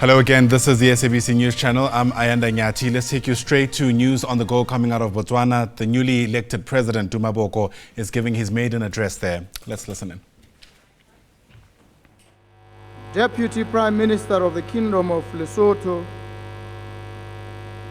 Hello again, this is the SABC News Channel. I'm Ayanda Nyati. Let's take you straight to news on the go coming out of Botswana. The newly elected President Duma Boko is giving his maiden address there. Let's listen in. Deputy Prime Minister of the Kingdom of Lesotho,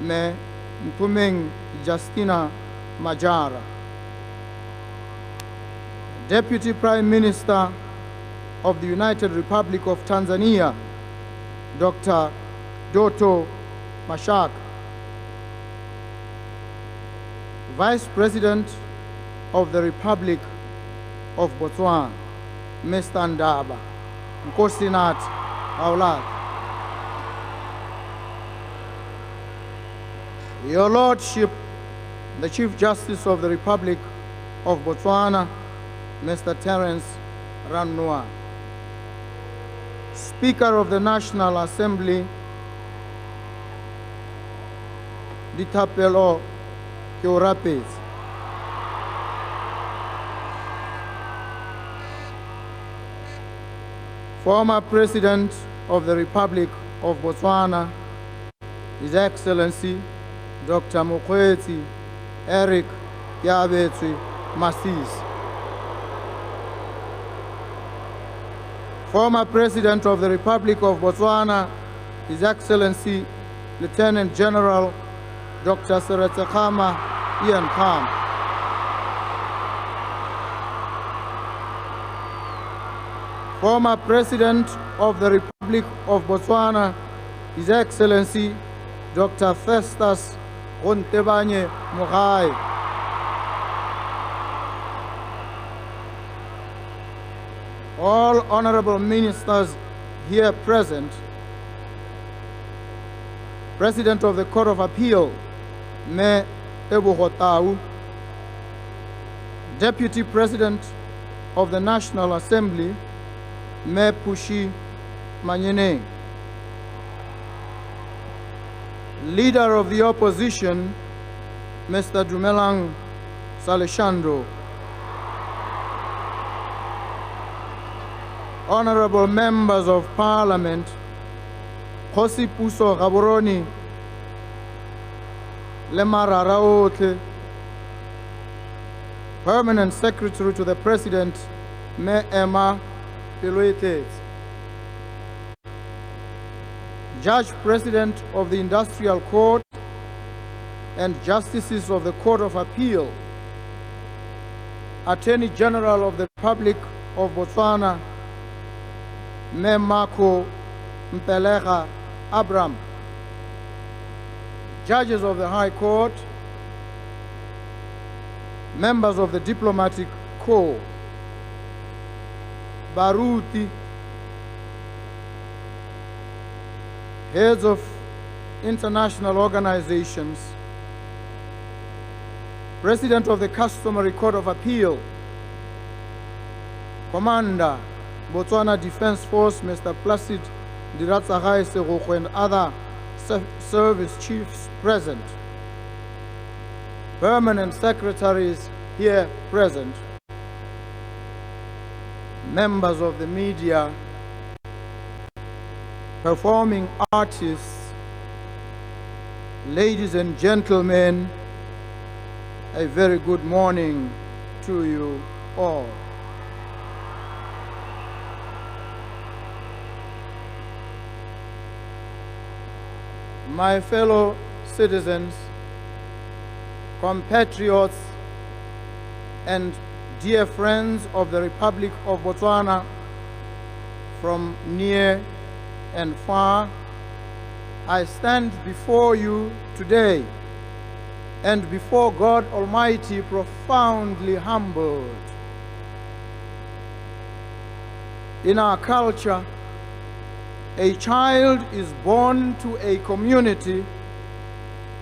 Me Mpumeng Justina Majara. Deputy Prime Minister of the United Republic of Tanzania, Dr. Doto Mashak. Vice President of the Republic of Botswana, Mr. Ndaba Nkosinat Aulat. Your Lordship, the Chief Justice of the Republic of Botswana, Mr. Terence Rannoa. Speaker of the National Assembly, Ditapelo Keorapes. Former President of the Republic of Botswana, His Excellency Dr. Mokwetsi Eric Yabetsi Masis. Former President of the Republic of Botswana, His Excellency Lieutenant General Dr. Seretsekama Ian Khan. Former President of the Republic of Botswana, His Excellency Dr. Festus Gontebanye Mogai. All honorable ministers here present, President of the Court of Appeal, Me Ebuhotau, Deputy President of the National Assembly, Me Pushi Manyene, Leader of the Opposition, Mr. Dumelang Saleshandro, Honorable Members of Parliament, Khosi Puso Gaborone, Lemara Raotle, Permanent Secretary to the President, Me Emma Piloete, Judge President of the Industrial Court and Justices of the Court of Appeal, Attorney General of the Republic of Botswana, Me Mako Mpelega Abram, Judges of the High Court, Members of the Diplomatic Corps, Baruti, Heads of international organizations, President of the Customary Court of Appeal, Commander, Botswana Defense Force, Mr. Placid Diratsagai Seroko, and other service chiefs present, permanent secretaries here present, members of the media, performing artists, ladies and gentlemen, a very good morning to you all. My fellow citizens, compatriots, and dear friends of the Republic of Botswana from near and far, I stand before you today and before God Almighty profoundly humbled. In our culture, a child is born to a community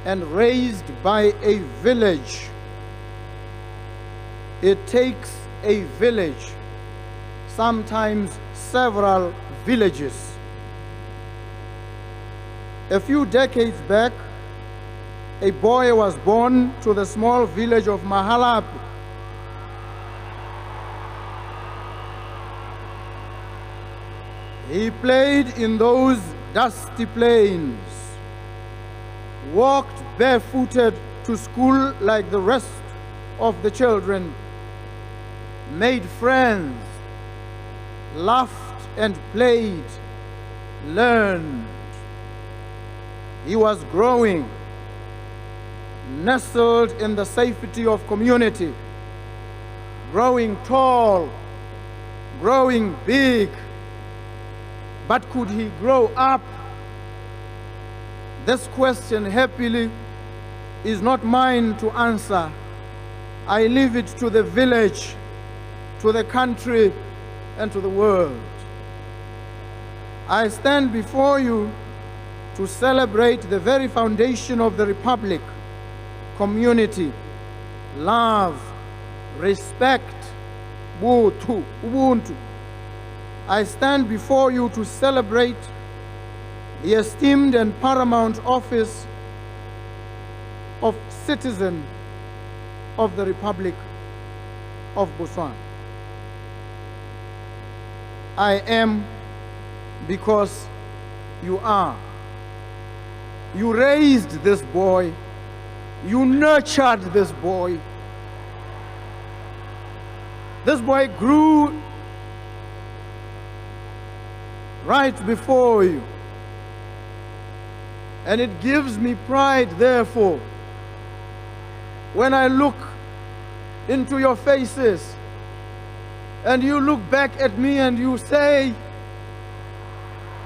and raised by a village. It takes a village, sometimes several villages. A few decades back, a boy was born to the small village of Mahalapi. He played in those dusty plains, walked barefooted to school like the rest of the children, made friends, laughed and played, learned. He was growing, nestled in the safety of community, growing tall, growing big. But could he grow up? This question, happily, is not mine to answer. I leave it to the village, to the country, and to the world. I stand before you to celebrate the very foundation of the Republic: community, love, respect, Ubuntu. I stand before you to celebrate the esteemed and paramount office of citizen of the Republic of Botswana. I am because you are. You raised this boy. You nurtured this boy. This boy grew right before you. And it gives me pride, therefore, when I look into your faces and you look back at me and you say,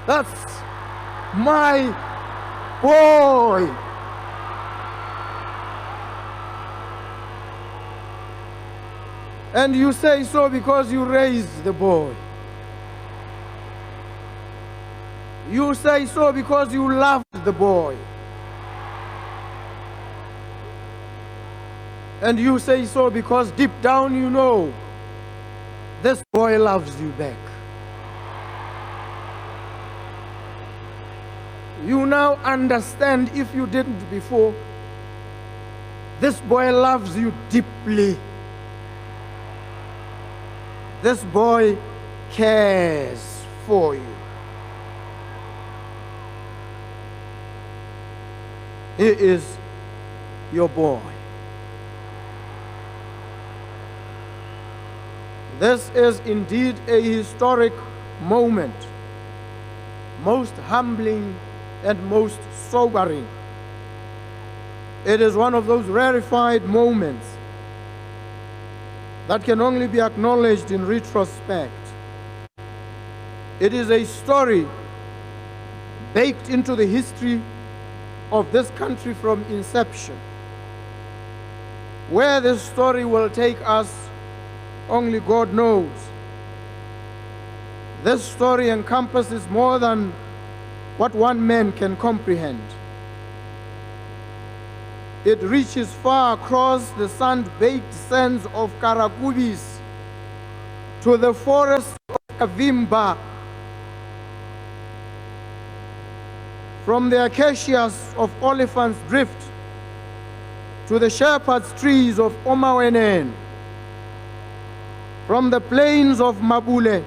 "That's my boy." And you say so because you raised the boy. You say so because you loved the boy. And you say so because deep down you know this boy loves you back. You now understand, if you didn't before, this boy loves you deeply. This boy cares for you. He is your boy. This is indeed a historic moment, most humbling and most sobering. It is one of those rarefied moments that can only be acknowledged in retrospect. It is a story baked into the history of this country from inception. Where this story will take us, only God knows. This story encompasses more than what one man can comprehend. It reaches far across the sand-baked sands of Karakubis to the forest of Kavimba, from the acacias of Oliphant's Drift to the shepherd's trees of Omawenen, from the plains of Mabule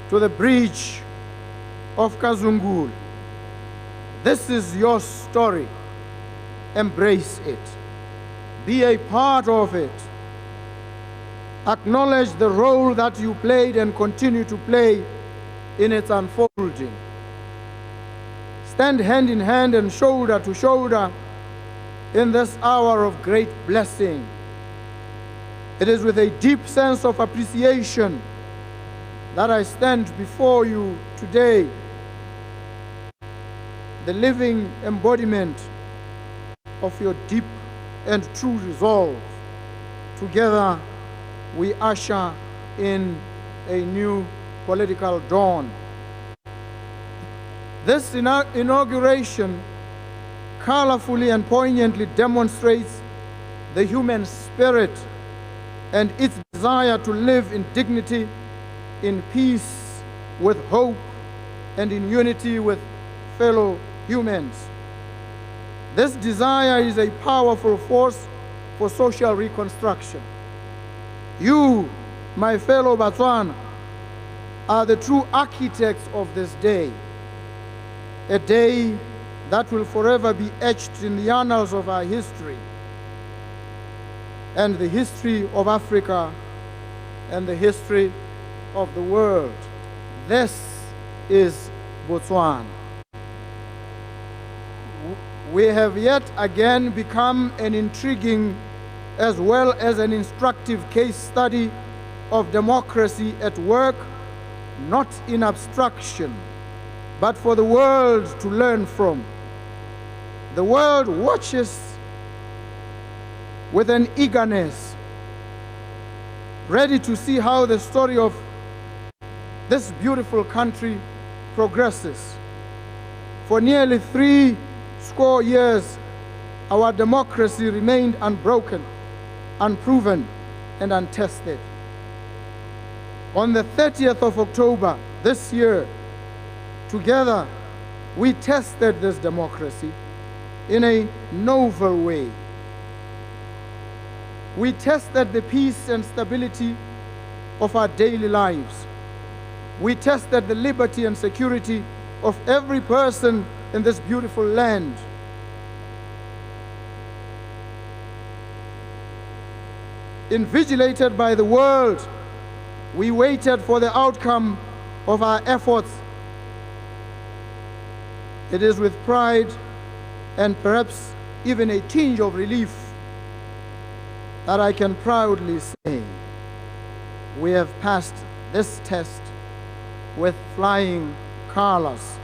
to the bridge of Kazungul. This is your story. Embrace it. Be a part of it. Acknowledge the role that you played and continue to play in its unfolding. Stand hand in hand and shoulder to shoulder in this hour of great blessing. It is with a deep sense of appreciation that I stand before you today, the living embodiment of your deep and true resolve. Together, we usher in a new political dawn. This inauguration colorfully and poignantly demonstrates the human spirit and its desire to live in dignity, in peace, with hope, and in unity with fellow humans. This desire is a powerful force for social reconstruction. You, my fellow Botswana, are the true architects of this day, a day that will forever be etched in the annals of our history and the history of Africa and the history of the world. This is Botswana. We have yet again become an intriguing as well as an instructive case study of democracy at work, not in abstraction, but for the world to learn from. The world watches with an eagerness, ready to see how the story of this beautiful country progresses. For nearly 3 score years, our democracy remained unbroken, unproven, and untested. On the 30th of October this year, together, we tested this democracy in a novel way. We tested the peace and stability of our daily lives. We tested the liberty and security of every person in this beautiful land. Invigilated by the world, we waited for the outcome of our efforts. It is with pride and perhaps even a tinge of relief that I can proudly say we have passed this test with flying colors.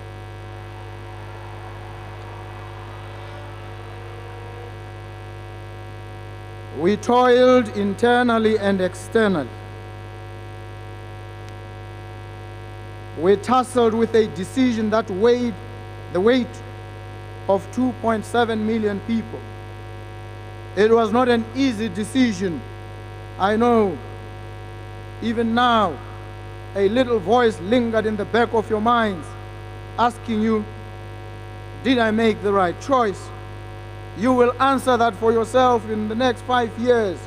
We toiled internally and externally. We tussled with a decision that weighed the weight of 2.7 million people. It was not an easy decision. I know, even now, a little voice lingered in the back of your minds, asking you, did I make the right choice? You will answer that for yourself in the next 5 years.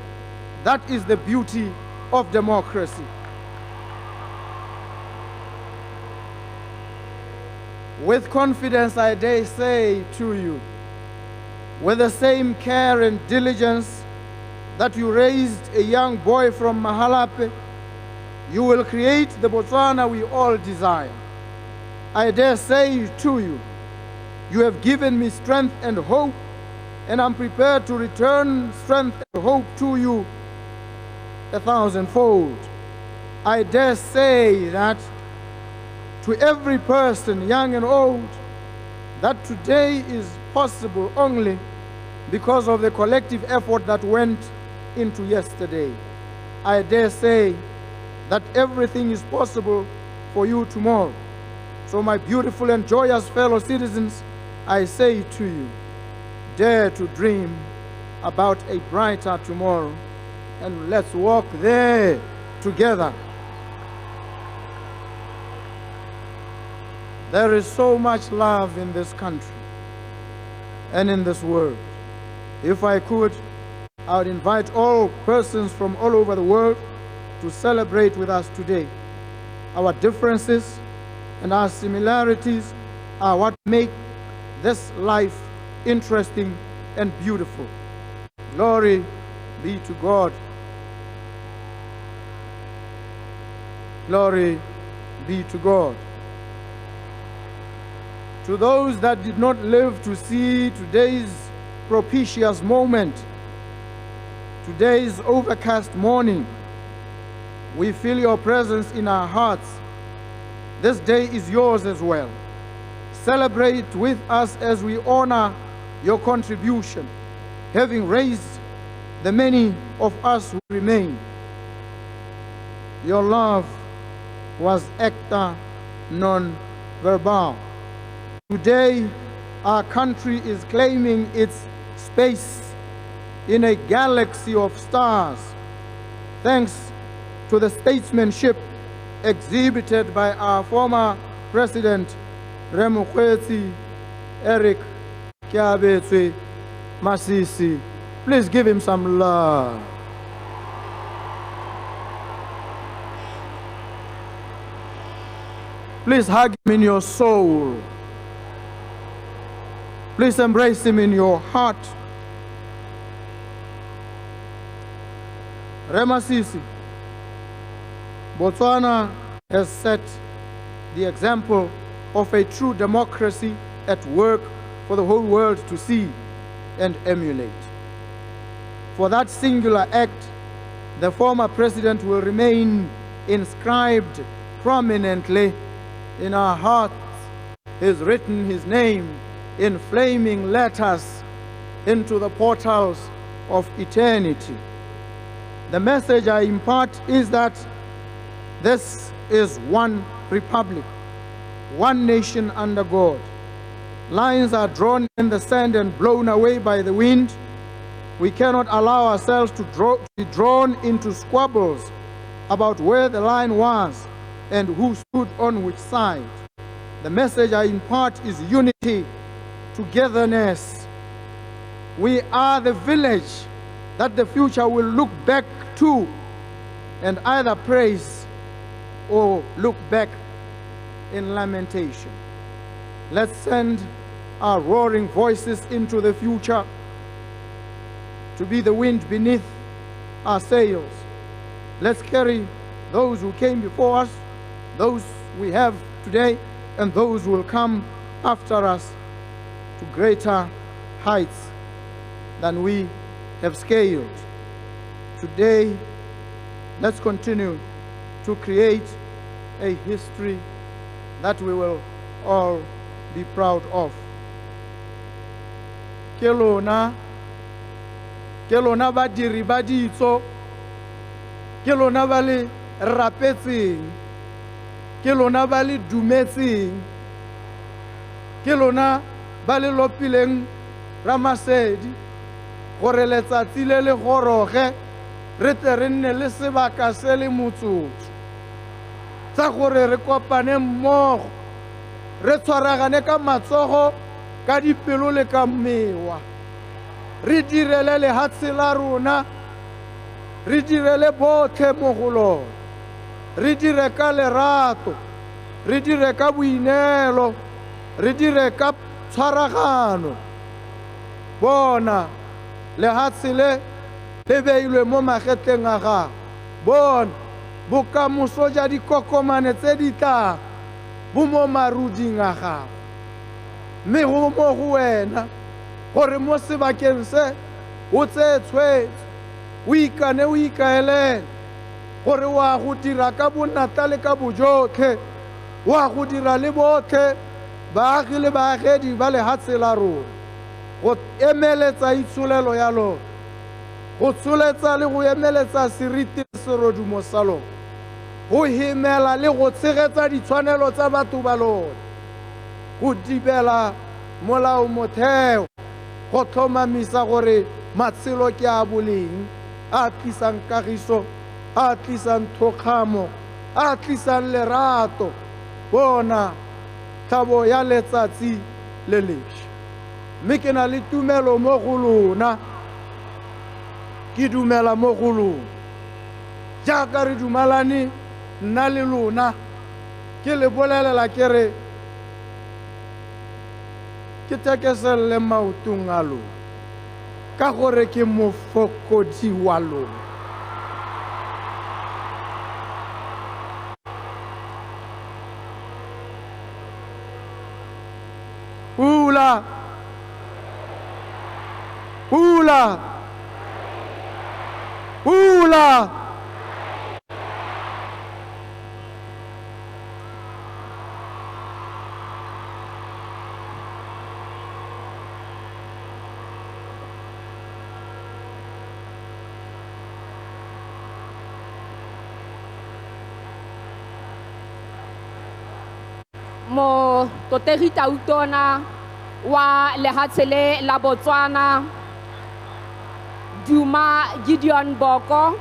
That is the beauty of democracy. With confidence, I dare say to you, with the same care and diligence that you raised a young boy from Mahalape, you will create the Botswana we all desire. I dare say to you, you have given me strength and hope, and I'm prepared to return strength and hope to you 1,000-fold. I dare say that to every person, young and old, that today is possible only because of the collective effort that went into yesterday. I dare say that everything is possible for you tomorrow. So my beautiful and joyous fellow citizens, I say to you, dare to dream about a brighter tomorrow, and let's walk there together. There is so much love in this country and in this world. If I could, I would invite all persons from all over the world to celebrate with us today. Our differences and our similarities are what make this life interesting and beautiful. Glory be to God. Glory be to God. To those that did not live to see today's propitious moment, today's overcast morning, we feel your presence in our hearts. This day is yours as well. Celebrate with us as we honor your contribution, having raised the many of us who remain. Your love was acta non verbal. Today, our country is claiming its space in a galaxy of stars, thanks to the statesmanship exhibited by our former President, Eric Masisi. Please give him some love. Please hug him in your soul. Please embrace him in your heart. Remasisi, Botswana has set the example of a true democracy at work for the whole world to see and emulate. For that singular act, the former president will remain inscribed prominently in our hearts. He's written his name in flaming letters into the portals of eternity. The message I impart is that this is one republic, one nation under God. Lines are drawn in the sand and blown away by the wind. We cannot allow ourselves to be drawn into squabbles about where the line was and who stood on which side. The message I impart is unity, togetherness. We are the village that the future will look back to and either praise or look back in lamentation. Let's send our roaring voices into the future to be the wind beneath our sails. Let's carry those who came before us, those we have today, and those who will come after us to greater heights than we have scaled. Today, let's continue to create a history that we will all be proud of. Ke lona badiri ba ditso, ke lona ba le rapetseng, ke lona ba le dumetseng, ke lona ba le lopileng Ramasedi gore letsatsi le le goroge re tle re nne le sebaka se le motsotso tsa gore re kopane mmogo re tshwaragane ka matsogo ka dipelo le ka mewa re direle lehatshe la rona re direle botlhe mo go lona re dire ka lerato re dire ka boineelo re dire ka tshwaragano bona lehatshe le beilwe mo magetleng a gago bona bokamoso ja dikokomane tse di tlang bo mo maruding a gago mme go mo go wena gore mo sebakeng se o tse tshwetso o ikane o ikaelele gore wa go dira ka bonata le ka bojotlhe wa go dira le botlhe baagi le baagedi ba lehatshe la rona go emeletsa itsholelo ya lona go tsholetsa le go emeletsa seriti serodumo sa lona go hemela le go tshegetsa ditshwanelo tsa batho ba lona go dibela molao motheo go tlhomamisa gore matshelo ke a boleng a tlisang kagiso a tlisang thokgamo a tlisang lerato bona tlhabo ya letsatsi le lešwa mme ke na le tumelo mo go lona ke dumela mo go lona jaaka re dumalane nna le lona ke le bolelela ke re ke tekeselle maotong a lona ka gore ke mofokodi wa lona Pula Pula Pula mo totegi tautona wa lehatshe la Botswana Duma Boko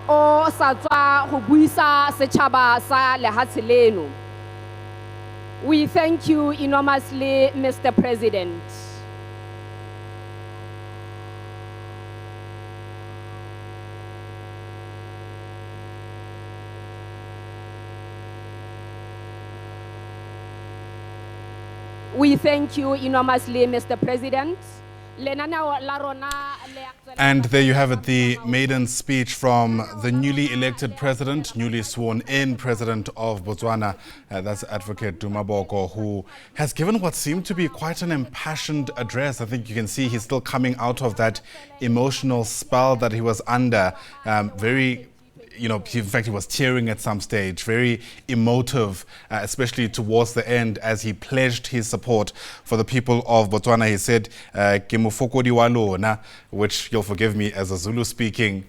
o sa tswa go buisa setšhaba sa lehatshe leno. We thank you enormously, Mr. President. We thank you enormously, Mr. President. And there you have it, the maiden speech from the newly elected president, newly sworn in president of Botswana. That's Advocate Duma Boko, who has given what seemed to be quite an impassioned address. I think you can see he's still coming out of that emotional spell that he was under. In fact, he was tearing at some stage, very emotive, especially towards the end as he pledged his support for the people of Botswana. He said, "Ke mofokodi wa lona," which you'll forgive me as a Zulu-speaking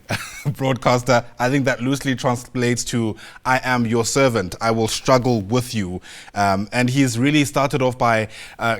broadcaster. I think that loosely translates to, "I am your servant. I will struggle with you." And he's really started off by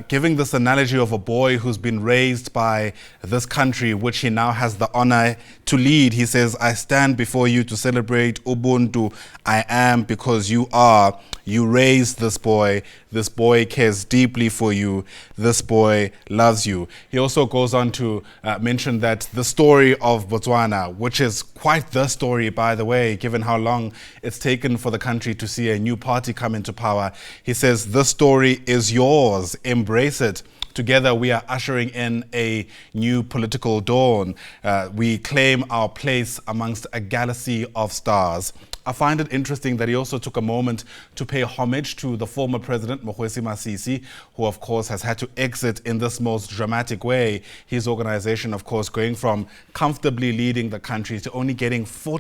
giving this analogy of a boy who's been raised by this country, which he now has the honor to lead. He says, "I stand before you to celebrate Ubuntu. I am because you are. You raised this boy. This boy cares deeply for you. This boy loves you." He also goes on to mention that the story of Botswana, which is quite the story, by the way, given how long it's taken for the country to see a new party come into power. He says, "This story is yours. Embrace it. Together, we are ushering in a new political dawn. We claim our place amongst a galaxy of stars." I find it interesting that he also took a moment to pay homage to the former president, Masisi, who of course has had to exit in this most dramatic way. His organization, of course, going from comfortably leading the country to only getting 4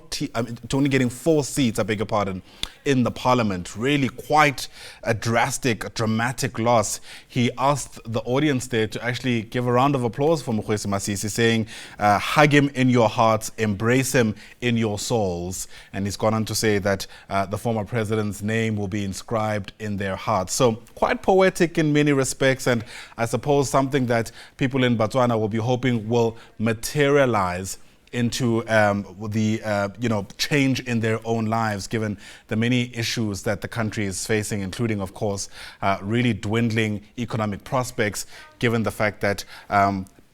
seats, I beg your pardon, in the parliament. Really quite a dramatic loss. He asked the audience there to actually give a round of applause for Masisi, saying, "Hug him in your hearts, embrace him in your souls." And he's gone on to say that the former president's name will be inscribed in their hearts. So quite poetic in many respects, and I suppose something that people in Botswana will be hoping will materialize into change in their own lives, given the many issues that the country is facing, including, of course, really dwindling economic prospects, given the fact that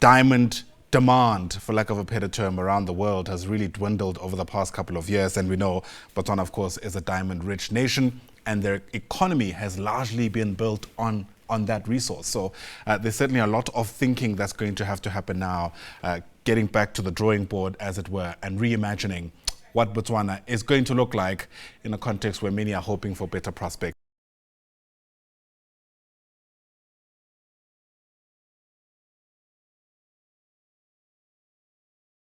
diamond demand, for lack of a better term, around the world has really dwindled over the past couple of years. And we know Botswana, of course, is a diamond-rich nation, and their economy has largely been built on that resource. So there's certainly a lot of thinking that's going to have to happen now, getting back to the drawing board, as it were, and reimagining what Botswana is going to look like in a context where many are hoping for better prospects.